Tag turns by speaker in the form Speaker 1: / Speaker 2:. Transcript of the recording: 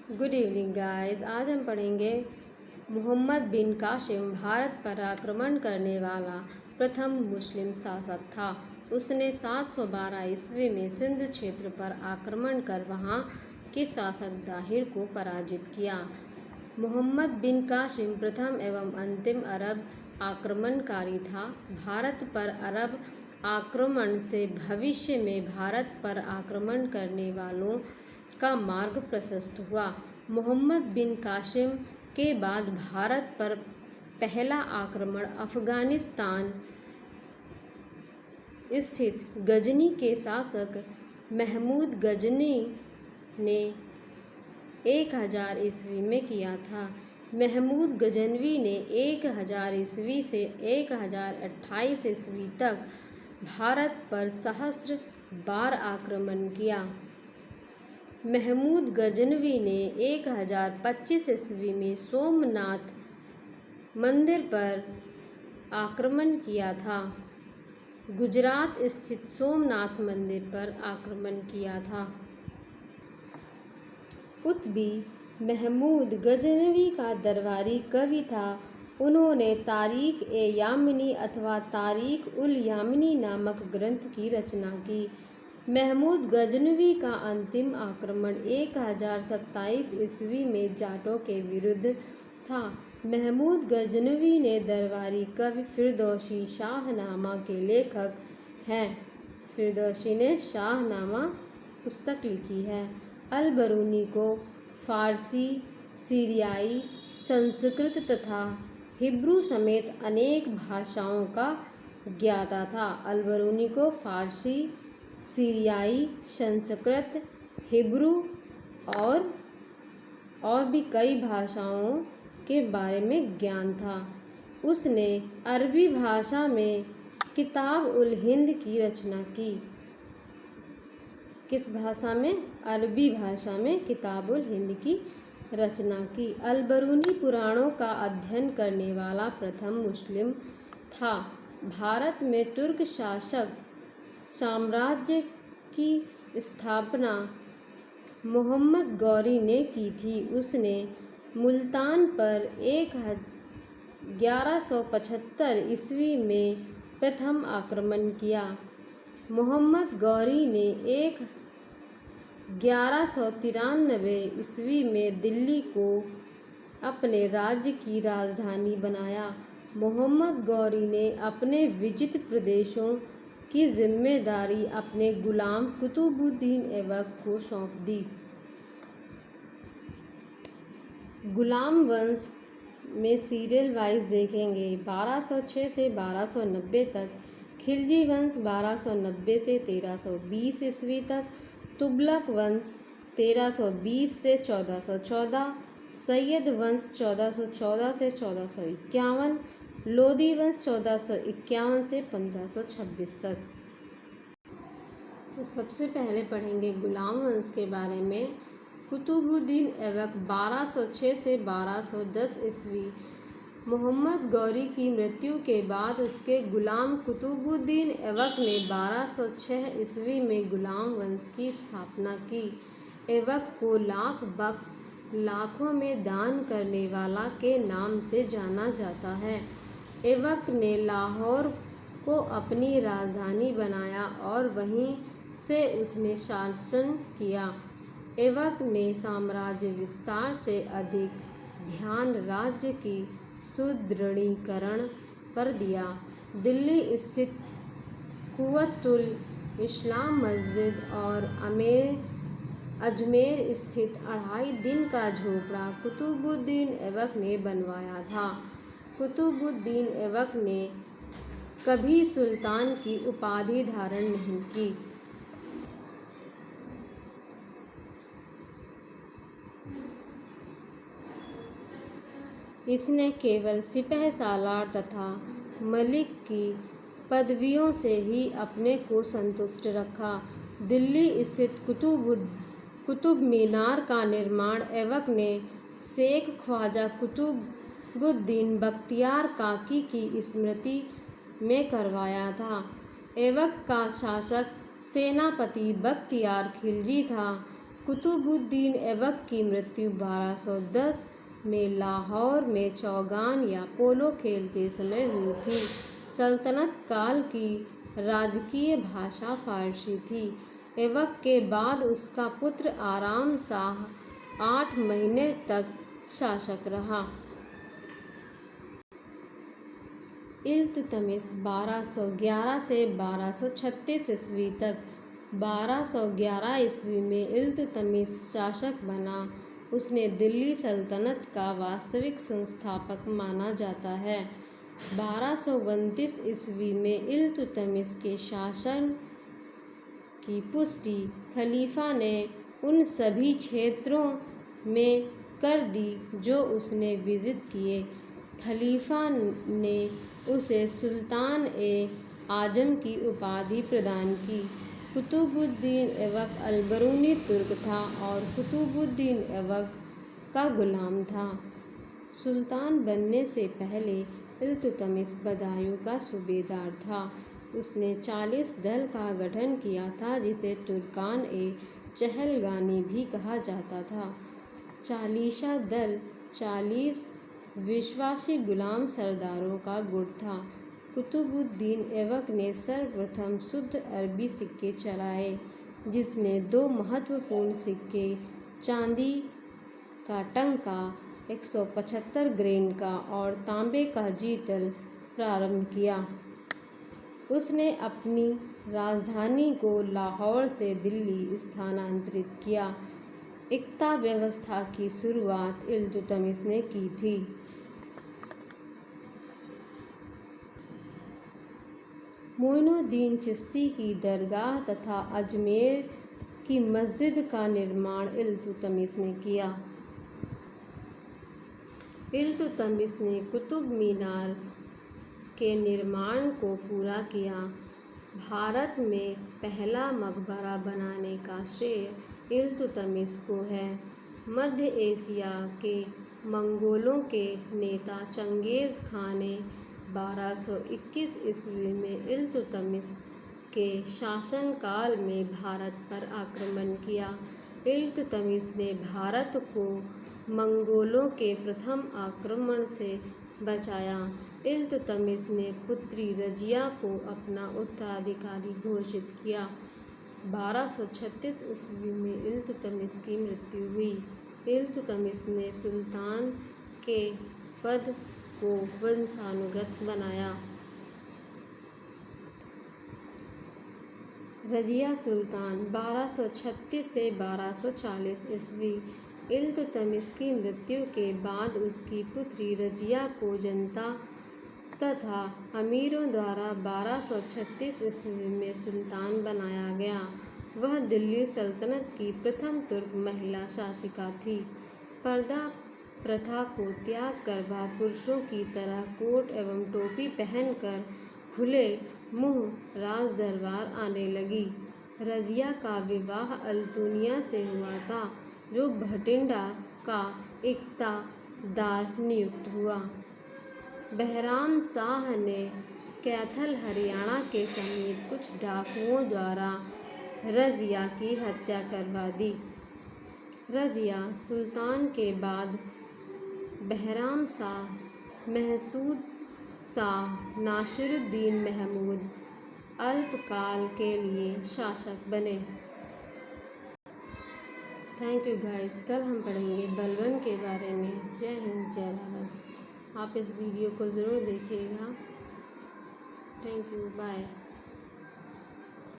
Speaker 1: Good evening guys. आज हम पढ़ेंगे मोहम्मद बिन कासिम भारत पर आक्रमण करने वाला प्रथम मुस्लिम शासक था। उसने 712 ईस्वी में सिंध क्षेत्र पर आक्रमण कर वहां के शासक दाहिर को पराजित किया। मोहम्मद बिन कासिम प्रथम एवं अंतिम अरब आक्रमणकारी था। भारत पर अरब आक्रमण से भविष्य में भारत पर आक्रमण करने वालों का मार्ग प्रशस्त हुआ। मोहम्मद बिन कासिम के बाद भारत पर पहला आक्रमण अफ़गानिस्तान स्थित गजनी के शासक महमूद गजनी ने 1000 ईस्वी में किया था। महमूद गजनवी ने 1000 ईस्वी से 1028 ईस्वी तक भारत पर सहस्र बार आक्रमण किया। महमूद गजनवी ने 1025 ईस्वी में सोमनाथ मंदिर पर आक्रमण किया था। गुजरात स्थित सोमनाथ मंदिर पर आक्रमण किया था। कुतुबी महमूद गजनवी का दरबारी कवि था। उन्होंने तारीख़-ए-यामनी अथवा तारीख़-उल-यामनी नामक ग्रंथ की रचना की। महमूद गजनवी का अंतिम आक्रमण 1027 ईस्वी में जाटों के विरुद्ध था। महमूद गजनवी ने दरबारी कवि फिरदौसी शाहनामा के लेखक हैं। फिरदौसी ने शाहनामा पुस्तक लिखी है। अल-बरूनी को फ़ारसी, सीरियाई, संस्कृत तथा हिब्रू समेत अनेक भाषाओं का ज्ञाता था। अल-बरूनी को फ़ारसी, सीरियाई, संस्कृत, हिब्रू और भी कई भाषाओं के बारे में ज्ञान था। उसने अरबी भाषा में किताब-उल-हिंद की रचना की। किस भाषा में? अरबी भाषा में किताब-उल-हिंद की रचना की। अल-बरूनी पुराणों का अध्ययन करने वाला प्रथम मुस्लिम था। भारत में तुर्क शासक साम्राज्य की स्थापना मोहम्मद गौरी ने की थी। उसने मुल्तान पर 1175 ईस्वी में प्रथम आक्रमण किया। मोहम्मद गौरी ने 1193 ईस्वी में दिल्ली को अपने राज्य की राजधानी बनाया। मोहम्मद गौरी ने अपने विजित प्रदेशों की जिम्मेदारी अपने गुलाम कुतुबुद्दीन ऐबक को सौंप दी। गुलाम वंश में सीरियल वाइज देखेंगे 1206 से 1290 तक, खिलजी वंश 1290 से 1320 ईस्वी तक, तुगलक वंश 1320 से 1414, सैयद वंश 1414 से 1451, लोदी वंश 1451 से 1526 तक। तो सबसे पहले पढ़ेंगे गुलाम वंश के बारे में। कुतुबुद्दीन ऐबक 1206 से 1210 ईस्वी। मोहम्मद गौरी की मृत्यु के बाद उसके गुलाम कुतुबुद्दीन ऐबक ने 1206 ईस्वी में गुलाम वंश की स्थापना की। ऐबक को लाख बख्श, लाखों में दान करने वाला के नाम से जाना जाता है। ऐबक ने लाहौर को अपनी राजधानी बनाया और वहीं से उसने शासन किया। ऐबक ने साम्राज्य विस्तार से अधिक ध्यान राज्य की सुदृढ़ीकरण पर दिया। दिल्ली स्थित कुव्वतुल इस्लाम मस्जिद और अजमेर स्थित 2.5 दिन का झोपड़ा कुतुबुद्दीन ऐबक ने बनवाया था। कुतुबुद्दीन ऐबक ने कभी सुल्तान की उपाधि धारण नहीं की। इसने केवल सिपहसालार तथा मलिक की पदवियों से ही अपने को संतुष्ट रखा। दिल्ली स्थित कुतुब मीनार का निर्माण ऐबक ने शेख ख्वाजा कुतुबुद्दीन बख्तियार काकी की स्मृति में करवाया था। ऐबक का शासक सेनापति बख्तियार खिलजी था। कुतुबुद्दीन ऐबक की मृत्यु 1210 में लाहौर में चौगान या पोलो खेलते समय हुई थी। सल्तनत काल की राजकीय भाषा फारसी थी। ऐबक के बाद उसका पुत्र आराम शाह 8 महीने तक शासक रहा। इल्तुतमिश 1211 से 1236 ईस्वी तक। 1211 ईस्वी में इल्तुतमिश शासक बना। उसने दिल्ली सल्तनत का वास्तविक संस्थापक माना जाता है। 1229 ईस्वी में इल्तुतमिश के शासन की पुष्टि खलीफा ने उन सभी क्षेत्रों में कर दी जो उसने विजित किए। खलीफा ने उसे सुल्तान ए आजम की उपाधि प्रदान की। कुतुबुद्दीन ऐबक अलबरूनी तुर्क था और कुतुबुद्दीन ऐबक का गुलाम था। सुल्तान बनने से पहले इल्तुतमिश बदायूं का सूबेदार था। उसने 40 दल का गठन किया था जिसे तुर्कान ए चहलगानी भी कहा जाता था। 40 दल 40 विश्वासी गुलाम सरदारों का गुट था। कुतुबुद्दीन ऐबक ने सर्वप्रथम शुद्ध अरबी सिक्के चलाए, जिसने 2 महत्वपूर्ण सिक्के चांदी का टंका 175 ग्रेन का और तांबे का जीतल प्रारंभ किया। उसने अपनी राजधानी को लाहौर से दिल्ली स्थानांतरित किया। इक्ता व्यवस्था की शुरुआत इल्तुतमिश ने की थी। मोइनुद्दीन चिश्ती की दरगाह तथा अजमेर की मस्जिद का निर्माण इल्तुतमिश ने किया। इल्तुतमिश ने कुतुब मीनार के निर्माण को पूरा किया। भारत में पहला मकबरा बनाने का श्रेय इल्तुतमिश को है। मध्य एशिया के मंगोलों के नेता चंगेज़ खान ने 1221 ईस्वी में इल्तुतमिश के शासनकाल में भारत पर आक्रमण किया। इल्तुतमिश ने भारत को मंगोलों के प्रथम आक्रमण से बचाया। इल्तुतमिश ने पुत्री रजिया को अपना उत्तराधिकारी घोषित किया। 1236 ईस्वी में इल्तुतमिश की मृत्यु हुई। इल्तुतमिश ने सुल्तान के पद को वंशानुगत बनाया। रजिया सुल्तान 1236 से 1240 ईस्वी। इल्तुतमिश की मृत्यु के बाद उसकी पुत्री रजिया को जनता तथा अमीरों द्वारा 1236 ईस्वी में सुल्तान बनाया गया। वह दिल्ली सल्तनत की प्रथम तुर्क महिला शासिका थी। पर्दा प्रथा को त्याग कर वह पुरुषों की तरह कोट एवं टोपी पहनकर खुले मुँह राज दरबार आने लगी। रजिया का विवाह अल्तुनिया से हुआ था, जो भटिंडा का इक्तादार नियुक्त हुआ। बहराम शाह ने कैथल हरियाणा के समीप कुछ डाकुओं द्वारा रजिया की हत्या करवा दी। रजिया सुल्तान के बाद बहराम शाह, महसूद शाह, नासिरुद्दीन महमूद अल्पकाल के लिए शासक बने। Thank you guys. कल हम पढ़ेंगे बलबन के बारे में। जय हिंद, जय भारत। आप इस वीडियो को ज़रूर देखिएगा। Thank you, bye.